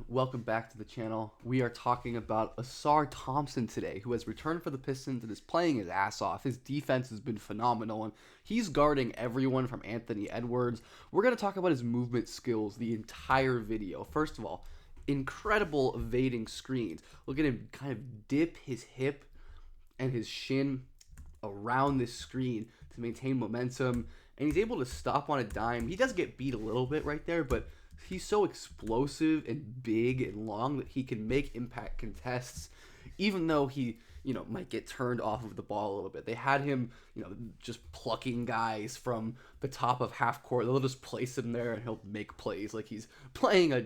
Welcome back to the channel. We are talking about Ausar Thompson today, who has returned for the Pistons and is playing his ass off. His defense has been phenomenal, and he's guarding everyone from Anthony Edwards. We're going to talk about his movement skills the entire video. First of all, incredible evading screens. Look at him kind of dip his hip and his shin around this screen to maintain momentum, and he's able to stop on a dime. He does get beat a little bit right there, but he's so explosive and big and long that he can make impact contests, even though he, might get turned off of the ball a little bit. They had him, just plucking guys from the top of half court. They'll just place him there and he'll make plays like he's playing a,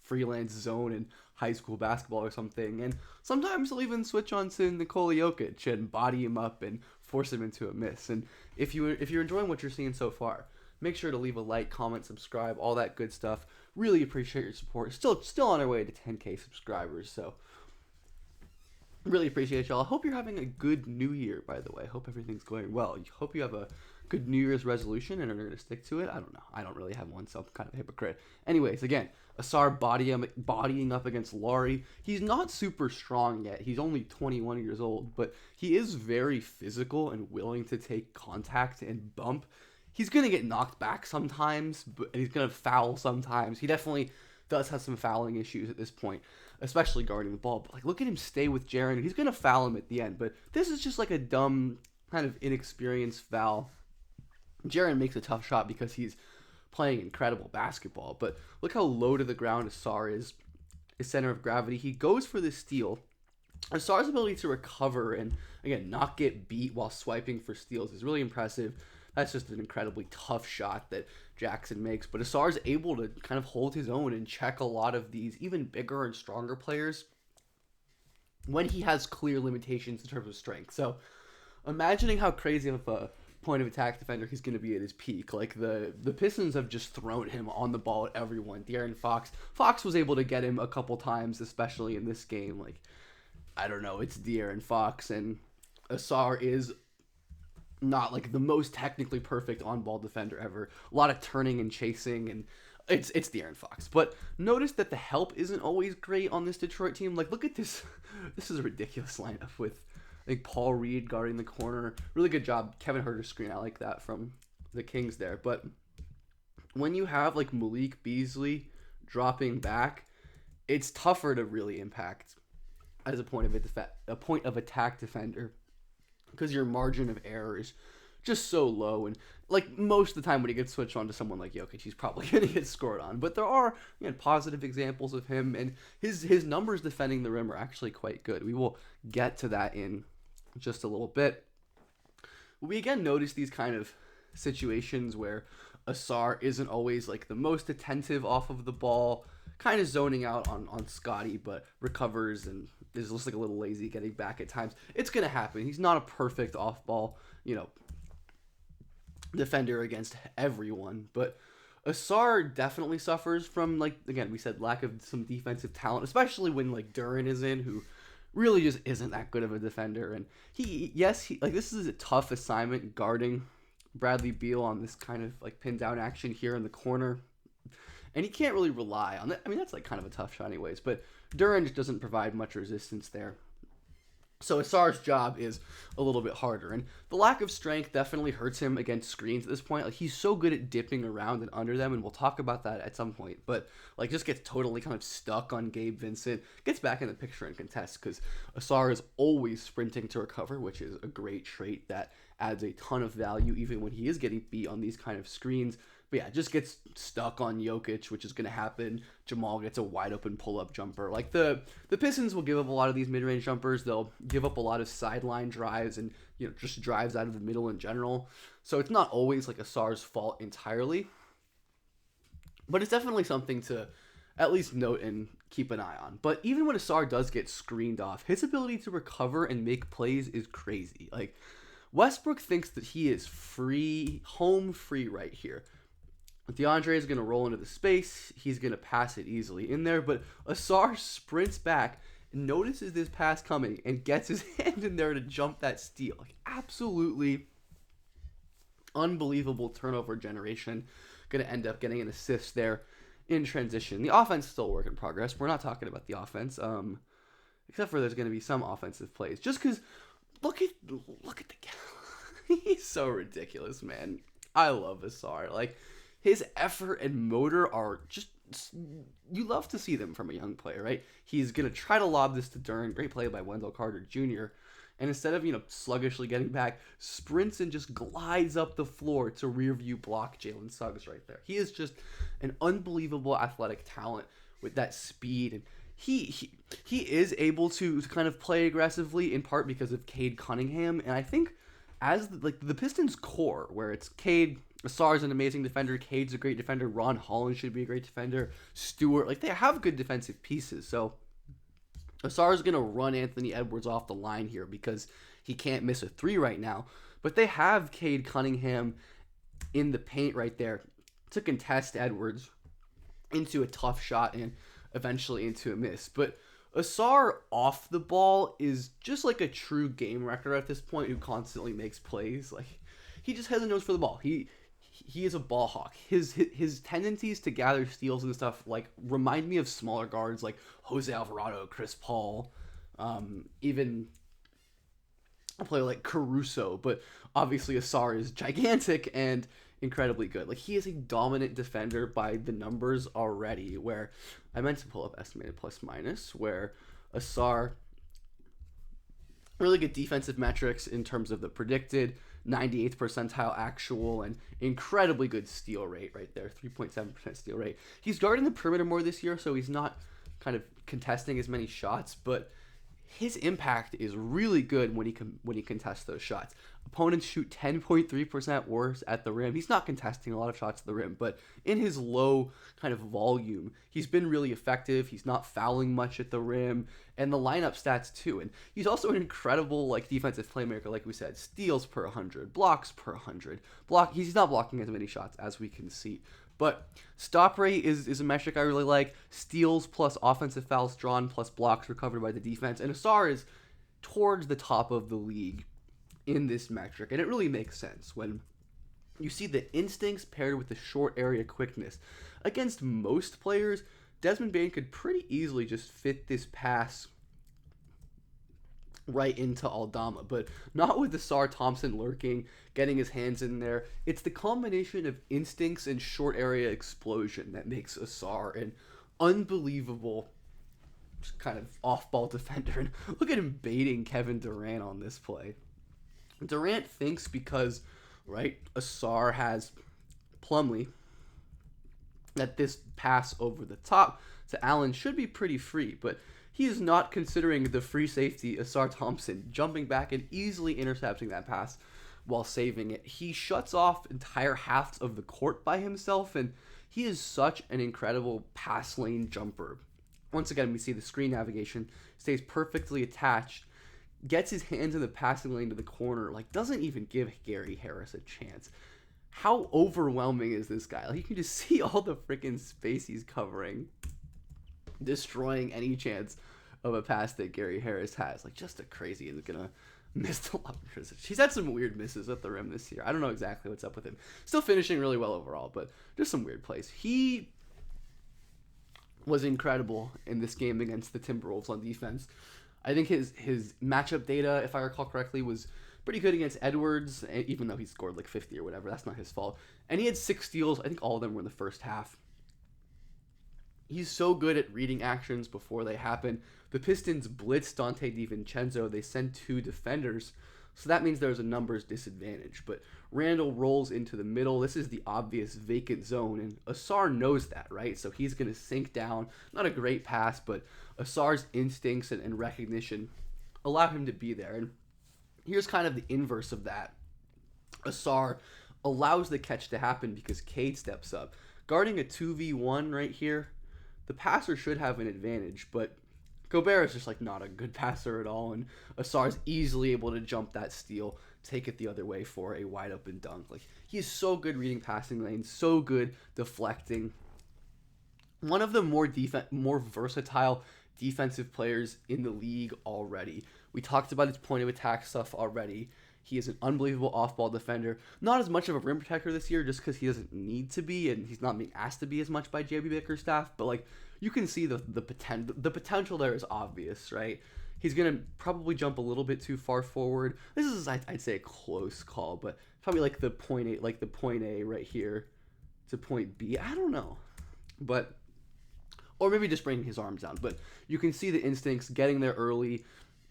freelance zone in high school basketball or something. And sometimes he'll even switch on to Nikola Jokic and body him up and force him into a miss. And if you're enjoying what you're seeing so far, make sure to leave a like, comment, subscribe, all that good stuff. Really appreciate your support. Still on our way to 10K subscribers, so really appreciate y'all. I hope you're having a good new year, by the way. Hope everything's going well. Hope you have a good New Year's resolution and are going to stick to it. I don't know. I don't really have one, so I'm kind of a hypocrite. Anyways, again, Ausar bodying up against Laurie. He's not super strong yet. He's only 21 years old, but he is very physical and willing to take contact and bump. He's going to get knocked back sometimes, and he's going to foul sometimes. He definitely does have some fouling issues at this point, especially guarding the ball. But look at him stay with Jaren. He's going to foul him at the end, but this is just like a dumb, kind of inexperienced foul. Jaren makes a tough shot because he's playing incredible basketball, but look how low to the ground Ausar is, his center of gravity. He goes for the steal. Ausar's ability to recover and, again, not get beat while swiping for steals is really impressive. That's just an incredibly tough shot that Jackson makes. But Ausar's able to kind of hold his own and check a lot of these even bigger and stronger players when he has clear limitations in terms of strength. So imagining how crazy of a point of attack defender he's going to be at his peak. Like the Pistons have just thrown him on the ball at everyone. De'Aaron Fox. Fox was able to get him a couple times, especially in this game. Like, I don't know, it's De'Aaron Fox, and Ausar is not like the most technically perfect on-ball defender ever. A lot of turning and chasing, and it's De'Aaron Fox. But notice that the help isn't always great on this Detroit team. Like, look at this. This is a ridiculous lineup with, I think, Paul Reed guarding the corner. Really good job. Kevin Huerter's screen. I like that from the Kings there. But when you have like Malik Beasley dropping back, it's tougher to really impact as a point of attack defender, because your margin of error is just so low. And like most of the time when he gets switched on to someone like Jokic, he's probably going to get scored on. But there are positive examples of him, and his numbers defending the rim are actually quite good. We will get to that in just a little bit. We again notice these kind of situations where Ausar isn't always like the most attentive off of the ball, kind of zoning out on Scotty, but recovers and is just like a little lazy getting back at times. It's going to happen. He's not a perfect off-ball, defender against everyone, but Ausar definitely suffers from, like, again, we said lack of some defensive talent, especially when like Duren is in, who really just isn't that good of a defender. And he like, this is a tough assignment guarding Bradley Beal on this kind of like pin down action here in the corner. And he can't really rely on that. I mean, that's like kind of a tough shot anyways, but Duren just doesn't provide much resistance there. So Ausar's job is a little bit harder, and the lack of strength definitely hurts him against screens at this point. Like, he's so good at dipping around and under them, and we'll talk about that at some point, but like just gets totally kind of stuck on Gabe Vincent, gets back in the picture and contests, because Ausar is always sprinting to recover, which is a great trait that adds a ton of value even when he is getting beat on these kind of screens. But yeah, just gets stuck on Jokic, which is going to happen. Jamal gets a wide open pull-up jumper. Like, the Pistons will give up a lot of these mid-range jumpers. They'll give up a lot of sideline drives and, just drives out of the middle in general. So it's not always like Ausar's fault entirely. But it's definitely something to at least note and keep an eye on. But even when Ausar does get screened off, his ability to recover and make plays is crazy. Like, Westbrook thinks that he is home free right here. DeAndre is going to roll into the space. He's going to pass it easily in there, but Ausar sprints back, notices this pass coming, and gets his hand in there to jump that steal. Like, absolutely unbelievable turnover generation. Going to end up getting an assist there in transition. The offense is still a work in progress. We're not talking about the offense, except for there's going to be some offensive plays. Just because, look at the guy. He's so ridiculous, man. I love Ausar. Like, his effort and motor are just, you love to see them from a young player, right? He's going to try to lob this to Dern. Great play by Wendell Carter Jr. And instead of, sluggishly getting back, sprints and just glides up the floor to rear view block Jalen Suggs right there. He is just an unbelievable athletic talent with that speed. And he is able to kind of play aggressively, in part because of Cade Cunningham. And I think as the Pistons core, where it's Cade, Ausar's an amazing defender, Cade's a great defender, Ron Holland should be a great defender, Stewart, they have good defensive pieces. So Ausar's going to run Anthony Edwards off the line here because he can't miss a three right now. But they have Cade Cunningham in the paint right there to contest Edwards into a tough shot and eventually into a miss. But Ausar off the ball is just like a true game wrecker at this point who constantly makes plays. Like, he just has a nose for the ball. He is a ball hawk. His tendencies to gather steals and stuff remind me of smaller guards like Jose Alvarado, Chris Paul, even a player like Caruso. But obviously Ausar is gigantic and incredibly good. He is a dominant defender by the numbers already, where I meant to pull up estimated plus minus, where Ausar, really good defensive metrics in terms of the predicted 98th percentile actual and incredibly good steal rate right there, 3.7% steal rate. He's guarding the perimeter more this year, so he's not kind of contesting as many shots, but his impact is really good when he contests those shots. Opponents shoot 10.3% worse at the rim. He's not contesting a lot of shots at the rim, but in his low kind of volume, he's been really effective. He's not fouling much at the rim, and the lineup stats too. And he's also an incredible defensive playmaker, like we said. Steals per 100, blocks per 100. He's not blocking as many shots as we can see. But stop rate is a metric I really like. Steals plus offensive fouls drawn plus blocks recovered by the defense. And Ausar is towards the top of the league in this metric. And it really makes sense when you see the instincts paired with the short area quickness. Against most players, Desmond Bane could pretty easily just fit this pass right into Aldama, but not with Ausar Thompson lurking, getting his hands in there. It's the combination of instincts and short area explosion that makes Ausar an unbelievable kind of off-ball defender. And look at him baiting Kevin Durant on this play. Durant thinks because, Ausar has Plumlee, that this pass over the top to Allen should be pretty free, but he is not considering the free safety, Ausar Thompson, jumping back and easily intercepting that pass while saving it. He shuts off entire halves of the court by himself, and he is such an incredible pass lane jumper. Once again, we see the screen navigation, stays perfectly attached, gets his hands in the passing lane to the corner, doesn't even give Gary Harris a chance. How overwhelming is this guy? You can just see all the freaking space he's covering, destroying any chance of a pass that Gary Harris has. Just a crazy, and gonna miss the lot. He's had some weird misses at the rim this year. I don't know exactly what's up with him. Still finishing really well overall, but just some weird plays. He was incredible in this game against the Timberwolves on defense. I think his matchup data, if I recall correctly, was pretty good against Edwards, even though he scored 50 or whatever. That's not his fault. And he had 6 steals. I think all of them were in the first half. He's so good at reading actions before they happen. The Pistons blitz Dante DiVincenzo. They send 2 defenders, so that means there's a numbers disadvantage. But Randall rolls into the middle. This is the obvious vacant zone, and Ausar knows that, right? So he's going to sink down. Not a great pass, but Asar's instincts and recognition allow him to be there. And here's kind of the inverse of that. Ausar allows the catch to happen because Cade steps up. Guarding a 2v1 right here, the passer should have an advantage, but Gobert is just not a good passer at all, and Ausar is easily able to jump that steal, take it the other way for a wide open dunk. He is so good reading passing lanes, so good deflecting. One of the more versatile defensive players in the league already. We talked about his point of attack stuff already. He is an unbelievable off-ball defender. Not as much of a rim protector this year, just because he doesn't need to be, and he's not being asked to be as much by JB Bickerstaff. But like, you can see the potential. The potential there is obvious, right? He's gonna probably jump a little bit too far forward. This is, I'd say, a close call, but probably like the point A, like the point A right here to point B. I don't know, but or maybe just bringing his arms down. But you can see the instincts, getting there early,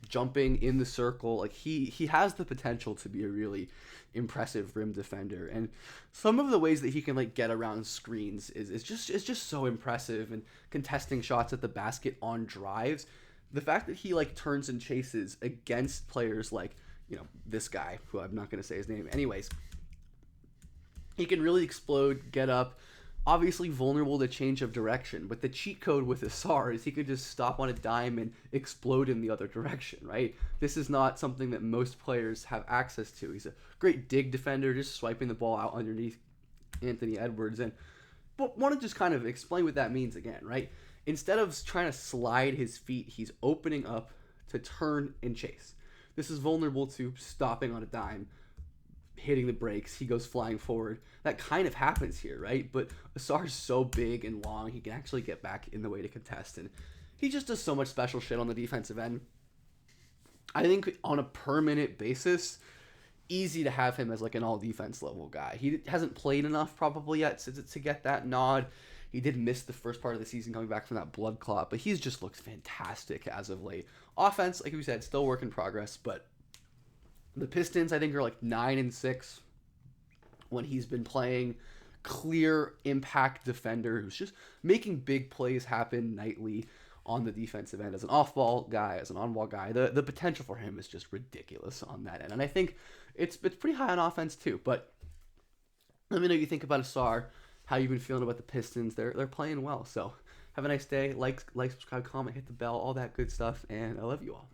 jumping in the circle. Like he has the potential to be a really impressive rim defender, and some of the ways that he can like get around screens is just so impressive. And contesting shots at the basket on drives, the fact that he like turns and chases against players like, you know, this guy who I'm not going to say his name anyways. He can really explode, get up. Obviously vulnerable to change of direction, but the cheat code with Ausar is he could just stop on a dime and explode in the other direction, right? This is not something that most players have access to. He's a great dig defender, just swiping the ball out underneath Anthony Edwards. And but want to just kind of explain what that means again, right? Instead of trying to slide his feet, he's opening up to turn and chase. This is vulnerable to stopping on a dime, hitting the brakes, he goes flying forward. That kind of happens here, right? But Ausar's so big and long, he can actually get back in the way to contest, and he just does so much special shit on the defensive end. I think on a per minute basis, easy to have him as like an all defense level guy. He hasn't played enough probably yet to get that nod. He did miss the first part of the season coming back from that blood clot, but he's just looked fantastic as of late. Offense, like we said, still work in progress, but the Pistons, I think, are like 9-6 when he's been playing. Clear impact defender who's just making big plays happen nightly on the defensive end as an off-ball guy, as an on-ball guy. The potential for him is just ridiculous on that end. And I think it's pretty high on offense too. But let me know what you think about Ausar, how you've been feeling about the Pistons. They're playing well. So have a nice day. Like, subscribe, comment, hit the bell, all that good stuff. And I love you all.